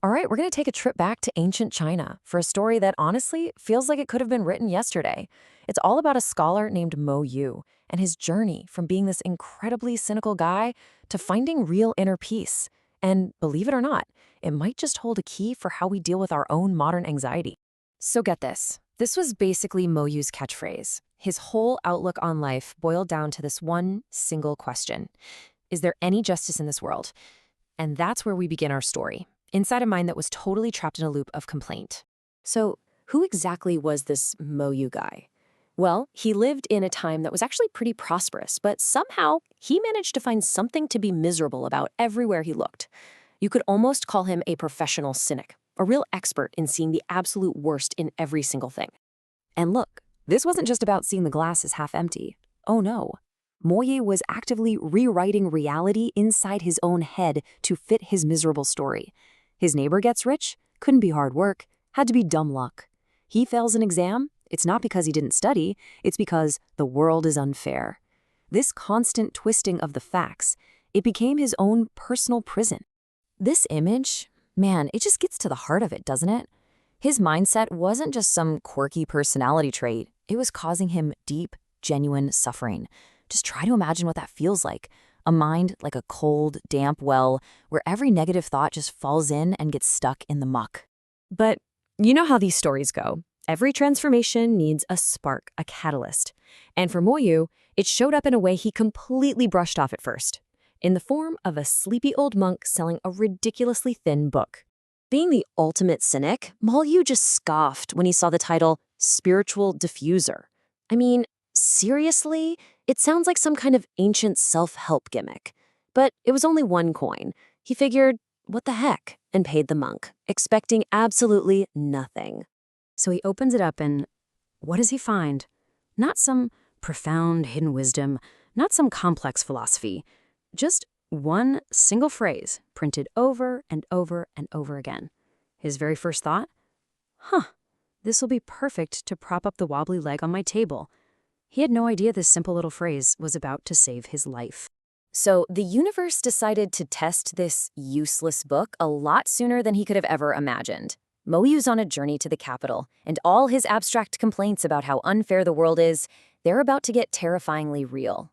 All right, we're going to take a trip back to ancient China for a story that honestly feels like it could have been written yesterday. It's all about a scholar named Mo Yu and his journey from being this incredibly cynical guy to finding real inner peace. And believe it or not, it might just hold a key for how we deal with our own modern anxiety. So get this. This was basically Mo Yu's catchphrase. His whole outlook on life boiled down to this one single question. Is there any justice in this world? And that's where we begin our story, inside a mind that was totally trapped in a loop of complaint. So, who exactly was this Moyu guy? Well, he lived in a time that was actually pretty prosperous, but somehow he managed to find something to be miserable about everywhere he looked. You could almost call him a professional cynic, a real expert in seeing the absolute worst in every single thing. And look, this wasn't just about seeing the glass as half empty. Oh no. Moye was actively rewriting reality inside his own head to fit his miserable story. His neighbor gets rich, couldn't be hard work, had to be dumb luck. He fails an exam, it's not because he didn't study, it's because the world is unfair. This constant twisting of the facts, it became his own personal prison. This image, man, it just gets to the heart of it, doesn't it? His mindset wasn't just some quirky personality trait, it was causing him deep, genuine suffering. Just try to imagine what that feels like. A mind like a cold, damp well where every negative thought just falls in and gets stuck in the muck. But you know how these stories go. Every transformation needs a spark, a catalyst. And for Moyu, it showed up in a way he completely brushed off at first, in the form of a sleepy old monk selling a ridiculously thin book. Being the ultimate cynic, Moyu just scoffed when he saw the title Spiritual Diffuser. I mean, seriously? It sounds like some kind of ancient self-help gimmick. But it was only one coin. He figured, what the heck, and paid the monk, expecting absolutely nothing. So he opens it up and what does he find? Not some profound hidden wisdom, not some complex philosophy, just one single phrase printed over and over and over again. His very first thought? This will be perfect to prop up the wobbly leg on my table. He had no idea this simple little phrase was about to save his life. So the universe decided to test this useless book a lot sooner than he could have ever imagined. Moyu's on a journey to the capital, and all his abstract complaints about how unfair the world is, they're about to get terrifyingly real.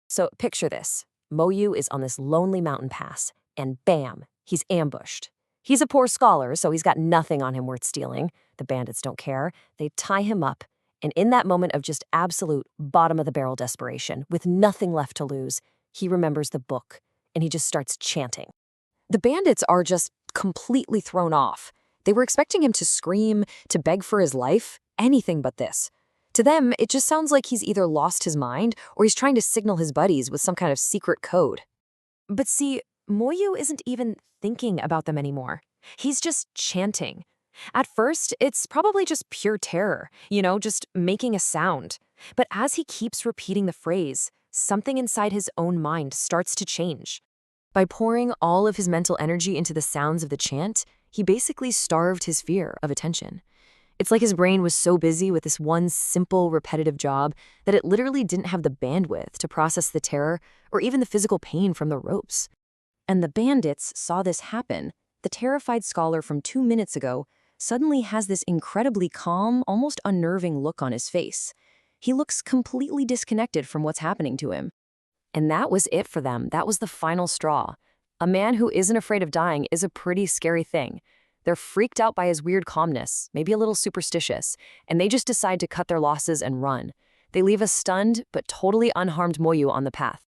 So picture this. Moyu is on this lonely mountain pass, and bam, he's ambushed. He's a poor scholar, so he's got nothing on him worth stealing. The bandits don't care. They tie him up. And in that moment of just absolute bottom-of-the-barrel desperation, with nothing left to lose, he remembers the book, and he just starts chanting. The bandits are just completely thrown off. They were expecting him to scream, to beg for his life, anything but this. To them, it just sounds like he's either lost his mind or he's trying to signal his buddies with some kind of secret code. But see, Moyu isn't even thinking about them anymore. He's just chanting. At first, it's probably just pure terror, just making a sound. But as he keeps repeating the phrase, something inside his own mind starts to change. By pouring all of his mental energy into the sounds of the chant, he basically starved his fear of attention. It's like his brain was so busy with this one simple, repetitive job that it literally didn't have the bandwidth to process the terror or even the physical pain from the ropes. And the bandits saw this happen. The terrified scholar from 2 minutes ago suddenly has this incredibly calm, almost unnerving look on his face. He looks completely disconnected from what's happening to him. And that was it for them. That was the final straw. A man who isn't afraid of dying is a pretty scary thing. They're freaked out by his weird calmness, maybe a little superstitious, and they just decide to cut their losses and run. They leave a stunned but totally unharmed Moyu on the path.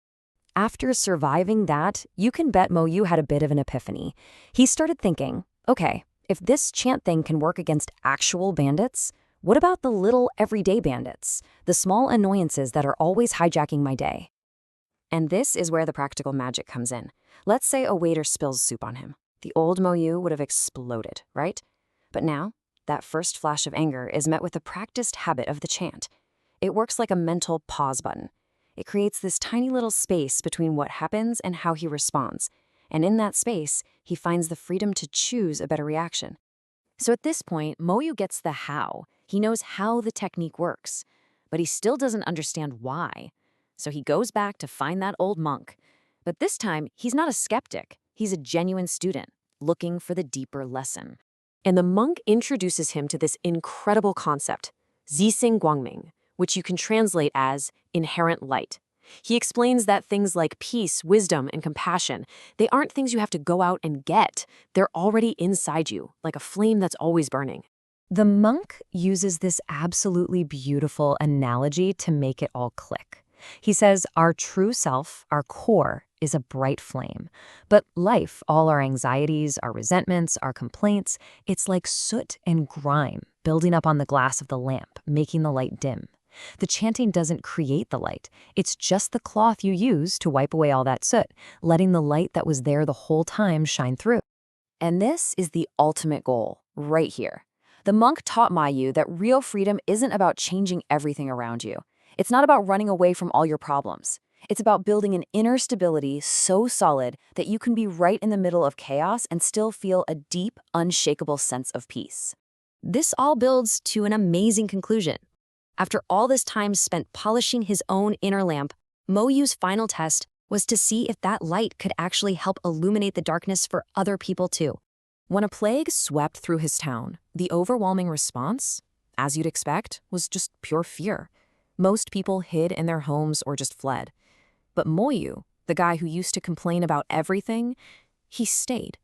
After surviving that, you can bet Moyu had a bit of an epiphany. He started thinking, okay, if this chant thing can work against actual bandits, what about the little everyday bandits, the small annoyances that are always hijacking my day? And this is where the practical magic comes in. Let's say a waiter spills soup on him. The old Moyu would have exploded, right? But now, that first flash of anger is met with the practiced habit of the chant. It works like a mental pause button. It creates this tiny little space between what happens and how he responds. And in that space, he finds the freedom to choose a better reaction. So at this point, Moyu gets the how. He knows how the technique works, but he still doesn't understand why. So he goes back to find that old monk. But this time, he's not a skeptic. He's a genuine student, looking for the deeper lesson. And the monk introduces him to this incredible concept, Zixing Guangming, which you can translate as inherent light. He explains that things like peace, wisdom, and compassion, they aren't things you have to go out and get. They're already inside you, like a flame that's always burning. The monk uses this absolutely beautiful analogy to make it all click. He says our true self, our core, is a bright flame. But life, all our anxieties, our resentments, our complaints, it's like soot and grime building up on the glass of the lamp, making the light dim. The chanting doesn't create the light. It's just the cloth you use to wipe away all that soot, letting the light that was there the whole time shine through. And this is the ultimate goal, right here. The monk taught Moyu that real freedom isn't about changing everything around you. It's not about running away from all your problems. It's about building an inner stability so solid that you can be right in the middle of chaos and still feel a deep, unshakable sense of peace. This all builds to an amazing conclusion. After all this time spent polishing his own inner lamp, Moyu's final test was to see if that light could actually help illuminate the darkness for other people too. When a plague swept through his town, the overwhelming response, as you'd expect, was just pure fear. Most people hid in their homes or just fled. But Moyu, the guy who used to complain about everything, he stayed.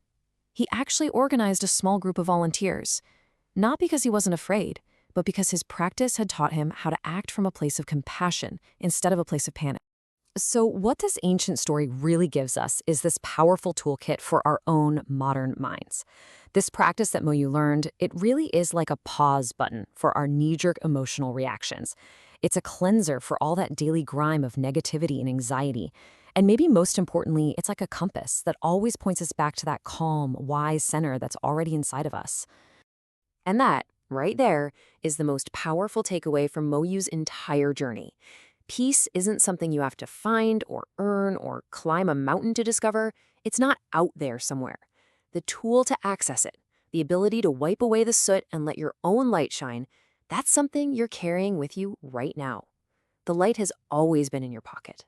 He actually organized a small group of volunteers, not because he wasn't afraid, but because his practice had taught him how to act from a place of compassion instead of a place of panic. So what this ancient story really gives us is this powerful toolkit for our own modern minds. This practice that Moyu learned, it really is like a pause button for our knee-jerk emotional reactions. It's a cleanser for all that daily grime of negativity and anxiety. And maybe most importantly, it's like a compass that always points us back to that calm, wise center that's already inside of us. And that, right there, is the most powerful takeaway from Moyu's entire journey. Peace isn't something you have to find or earn or climb a mountain to discover. It's not out there somewhere. The tool to access it, the ability to wipe away the soot and let your own light shine, that's something you're carrying with you right now. The light has always been in your pocket.